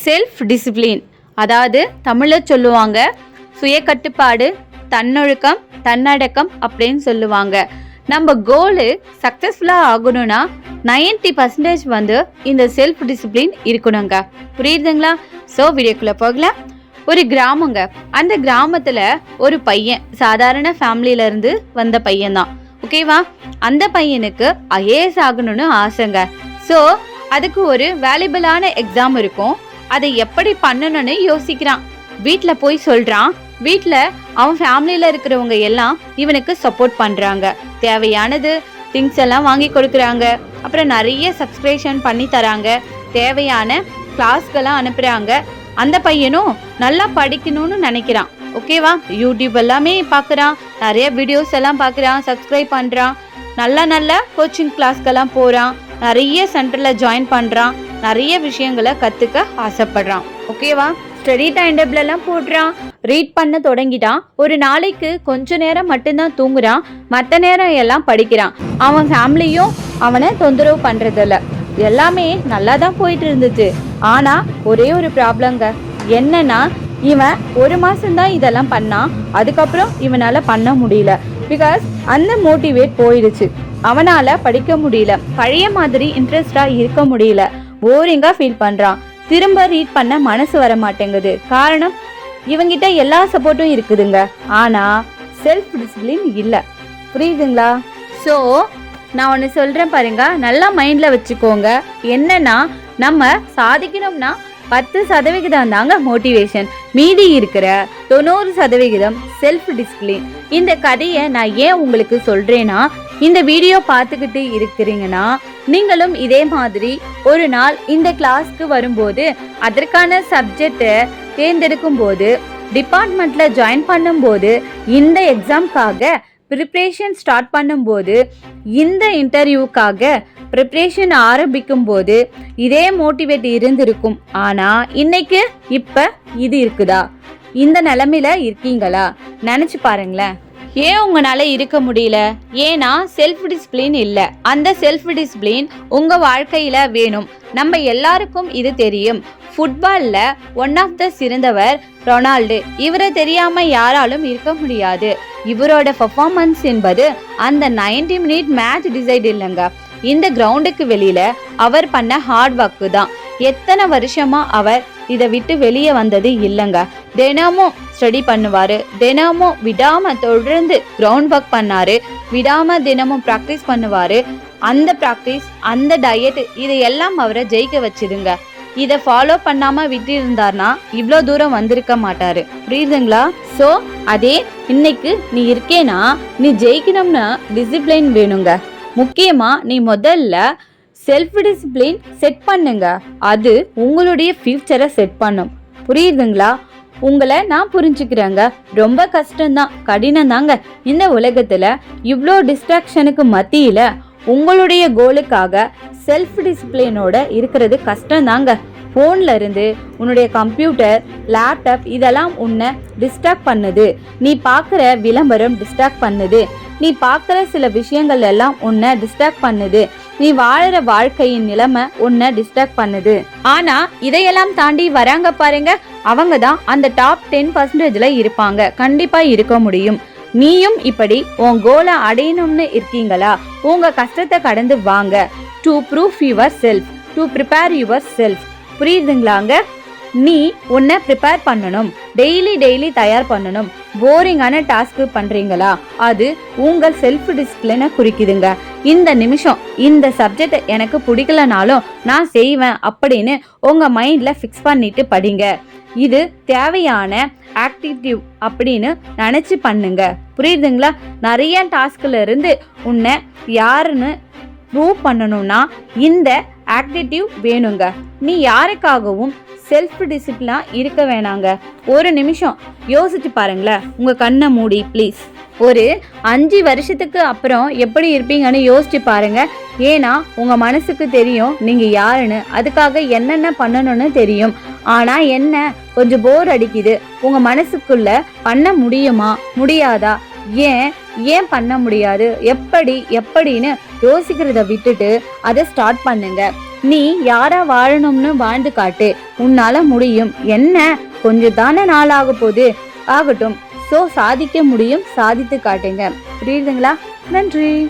Self discipline, அதாவது தமிழில் சொல்லுவாங்க சுய கட்டுப்பாடு, தன்னொழுக்கம், தன்னடக்கம் அப்படின்னு சொல்லுவாங்க. நம்ம கோலு சக்ஸஸ்ஃபுல்லாக ஆகணும்னா 90% வந்து இந்த செல்ஃப் டிசிப்ளின் இருக்கணுங்க. புரியுதுங்களா? ஸோ வீடியோக்குள்ளே போகலாம். ஒரு கிராமங்க. அந்த கிராமத்தில் ஒரு பையன் சாதாரண ஃபேமிலியிலேருந்து வந்த பையன்தான். ஓகேவா? அந்த பையனுக்கு ஐஏஎஸ் ஆகணும்னு ஆசைங்க. ஸோ அதுக்கு ஒரு வேல்யூபிளான எக்ஸாம் இருக்கும். அதை எப்படி பண்ணணும்னு யோசிக்கிறான். வீட்டில் போய் சொல்கிறான். வீட்டில் அவன் ஃபேமிலியில் இருக்கிறவங்க எல்லாம் இவனுக்கு சப்போர்ட் பண்ணுறாங்க. தேவையானது திங்ஸ் எல்லாம் வாங்கி கொடுக்குறாங்க. அப்புறம் நிறைய சப்ஸ்கிரிப்ஷன் பண்ணி தராங்க. தேவையான கிளாஸ்க்கெல்லாம் அனுப்புகிறாங்க. அந்த பையனும் நல்லா படிக்கணும்னு நினைக்கிறான். ஓகேவா? யூடியூப் எல்லாமே பார்க்குறான். நிறைய வீடியோஸ் எல்லாம் பார்க்குறான். சப்ஸ்கிரைப் பண்ணுறான். நல்ல கோச்சிங் கிளாஸ்க்கெல்லாம் போகிறான். நிறைய சென்டரில் ஜாயின் பண்ணுறான். நிறைய விஷயங்களை கற்றுக்க ஆசைப்படுறான். ஓகேவா? ஸ்டடி டைம் டேபிளெல்லாம் போடுறான். ரீட் பண்ண தொடங்கிட்டான். ஒரு நாளைக்கு கொஞ்ச நேரம் மட்டும்தான் தூங்குறான். மற்ற நேரம் எல்லாம் படிக்கிறான். அவன் ஃபேமிலியும் அவனை தொந்தரவு பண்ணுறதில்ல. எல்லாமே நல்லா தான் போயிட்டு இருந்துச்சு. ஆனால் ஒரே ஒரு ப்ராப்ளங்க. என்னன்னா, இவன் ஒரு மாதம்தான் இதெல்லாம் பண்ணான். அதுக்கப்புறம் இவனால் பண்ண முடியல. பிகாஸ் அந்த மோட்டிவேட் போயிடுச்சு. அவனால் படிக்க முடியல. பழைய மாதிரி இன்ட்ரெஸ்டாக இருக்க முடியல. போரிங்காக ஃபீல் பண்ணுறான். திரும்ப ரீட் பண்ண மனசு வர மாட்டேங்குது. காரணம், இவங்கிட்ட எல்லா சப்போர்ட்டும் இருக்குதுங்க. ஆனால் செல்ஃப் டிசிப்ளின் இல்லை. புரியுதுங்களா? ஸோ நான் ஒன்று சொல்கிறேன் பாருங்க, நல்லா மைண்டில் வச்சுக்கோங்க. என்னன்னா, நம்ம சாதிக்கணும்னா 10% தாங்க மோட்டிவேஷன். மீதி இருக்கிற 90% செல்ஃப் டிசிப்ளின். இந்த கதையை நான் ஏன் உங்களுக்கு சொல்கிறேன்னா, இந்த வீடியோ பார்த்துக்கிட்டு இருக்கிறீங்கன்னா நீங்களும் இதே மாதிரி ஒரு நாள் இந்த கிளாஸ்க்கு வரும்போது, அதற்கான சப்ஜெக்டை தேர்ந்தெடுக்கும் போது, டிபார்ட்மெண்ட்டில் ஜாயின் பண்ணும்போது, இந்த எக்ஸாம்காக ப்ரிப்ரேஷன் ஸ்டார்ட் பண்ணும்போது, இந்த இன்டர்வியூக்காக ப்ரிப்ரேஷன் ஆரம்பிக்கும் போது இதே மோட்டிவேட் இருந்திருக்கும். ஆனால் இன்னைக்கு இப்போ இது இருக்குதா? இந்த நிலைமையில இருக்கீங்களா? நினச்சி பாருங்களேன். ஏன் உங்களால் இருக்க முடியல? ஏன்னா செல்ஃப் டிசிப்ளின் இல்லை. அந்த செல்ஃப் டிசிப்ளின் உங்கள் வாழ்க்கையில் வேணும். நம்ம எல்லாருக்கும் இது தெரியும். ஃபுட்பாலில் ஒன் ஆஃப் த சிறந்தவர் ரொனால்டு. இவரை தெரியாமல் யாராலும் இருக்க முடியாது. இவரோட பர்ஃபார்மன்ஸ் என்பது அந்த 90 மினிட் மேட்ச் டிசைட் இல்லைங்க. இந்த கிரவுண்டுக்கு வெளியில் அவர் பண்ண ஹார்ட் ஒர்க்கு தான். எத்தனை வருஷமாக அவர் இதை விட்டு வெளியே வந்தது இல்லைங்க. தினமும் ஸ்டடி பண்ணுவார். தினமும் விடாமல் தொடர்ந்து கிரவுண்ட் ஒர்க் பண்ணார். விடாமல் தினமும் ப்ராக்டிஸ் பண்ணுவார். அந்த ப்ராக்டிஸ், அந்த டயட், இதையெல்லாம் அவரை ஜெயிக்க வச்சுதுங்க. இதை ஃபாலோ பண்ணாமல் விட்டு இருந்தார்னா இவ்வளோ தூரம் வந்திருக்க மாட்டார். புரியுதுங்களா? ஸோ அதே இன்னைக்கு நீ இருக்கேன்னா, நீ ஜெயிக்கணும்னா டிசிப்ளின் வேணுங்க. முக்கியமாக நீ முதல்ல செல்ஃப் டிசிப்ளின் செட் பண்ணுங்க. அது உங்களுடைய ஃபியூச்சரை செட் பண்ணும். புரியுதுங்களா? உங்களை நான் புரிஞ்சுக்கிறேங்க. ரொம்ப கஷ்டம்தான், கடினம் தாங்க. இந்த உலகத்தில் இவ்வளோ டிஸ்ட்ராக்ஷனுக்கு மத்தியில் உங்களுடைய கோலுக்காக செல்ஃப் டிசிப்ளினோட இருக்கிறது கஷ்டம்தாங்க. ஃபோனில் இருந்து உன்னுடைய கம்ப்யூட்டர், லேப்டாப் இதெல்லாம் உன்னை டிஸ்ட்ராக்ட் பண்ணுது. நீ பார்க்குற விளம்பரம் டிஸ்ட்ராக்ட் பண்ணுது. நீ பார்க்குற சில விஷயங்கள் எல்லாம் உன்னை டிஸ்ட்ராக்ட் பண்ணுது. நீ வாழற வாழ்க்கையின் நிலைமை உன்னை டிஸ்ட்ராக்ட் பண்ணுது. ஆனால் இதையெல்லாம் தாண்டி வராங்க பாருங்க, அவங்க தான் அந்த டாப் 10%ல இருப்பாங்க. கண்டிப்பாக இருக்க முடியும். நீயும் இப்படி உன் கோலை அடையணும்னு இருக்கீங்களா? உங்கள் கஷ்டத்தை கடந்து வாங்க. To prove yourself, to prepare yourself. புரியுதுங்களாங்க? நீ உன்னை ப்ரிப்பேர் பண்ணணும். டெய்லி தயார் பண்ணணும். போரிங்கான டாஸ்க்கு பண்ணுறீங்களா? அது உங்கள் செல்ஃப் டிசிப்ளினை குறிக்குதுங்க. இந்த நிமிஷம் இந்த சப்ஜெக்ட் எனக்கு பிடிக்கலனாலும் நான் செய்வேன் அப்படின்னு உங்கள் மைண்டில் ஃபிக்ஸ் பண்ணிட்டு படிங்க. இது தேவையான ஆக்டிவிட்டி அப்படின்னு நினச்சி பண்ணுங்க. புரியுதுங்களா? நிறைய டாஸ்கில் இருந்து உன்னை யாருன்னு ப்ரூவ் பண்ணணும்னா இந்த ஆக்டிவிட்டி வேணுங்க. நீ யாருக்காகவும் செல்ஃப் டிசிப்ளினாக இருக்க வேணாங்க. ஒரு நிமிஷம் யோசிச்சு பாருங்களேன். உங்கள் கண்ணை மூடி ப்ளீஸ். ஒரு 5 வருஷத்துக்கு அப்புறம் எப்படி இருப்பீங்கன்னு யோசிச்சு பாருங்க. ஏன்னா உங்கள் மனசுக்கு தெரியும் நீங்கள் யாருன்னு. அதுக்காக என்னென்ன பண்ணணும்னு தெரியும். ஆனால் என்ன, கொஞ்சம் போர் அடிக்குது. உங்கள் மனசுக்குள்ள பண்ண முடியுமா, முடியாதா, ஏன் பண்ண முடியாது, எப்படின்னு யோசிக்கிறத விட்டுட்டு அதை ஸ்டார்ட் பண்ணுங்க. நீ யாரா வாழணும்னு வாழ்ந்து காட்டு, உன்னால முடியும். என்ன கொஞ்சம் தானே நாள் ஆக போகுது, ஆகட்டும். சாதிக்க முடியும், சாதித்து காட்டுங்க. புரியுதுங்களா? நன்றி.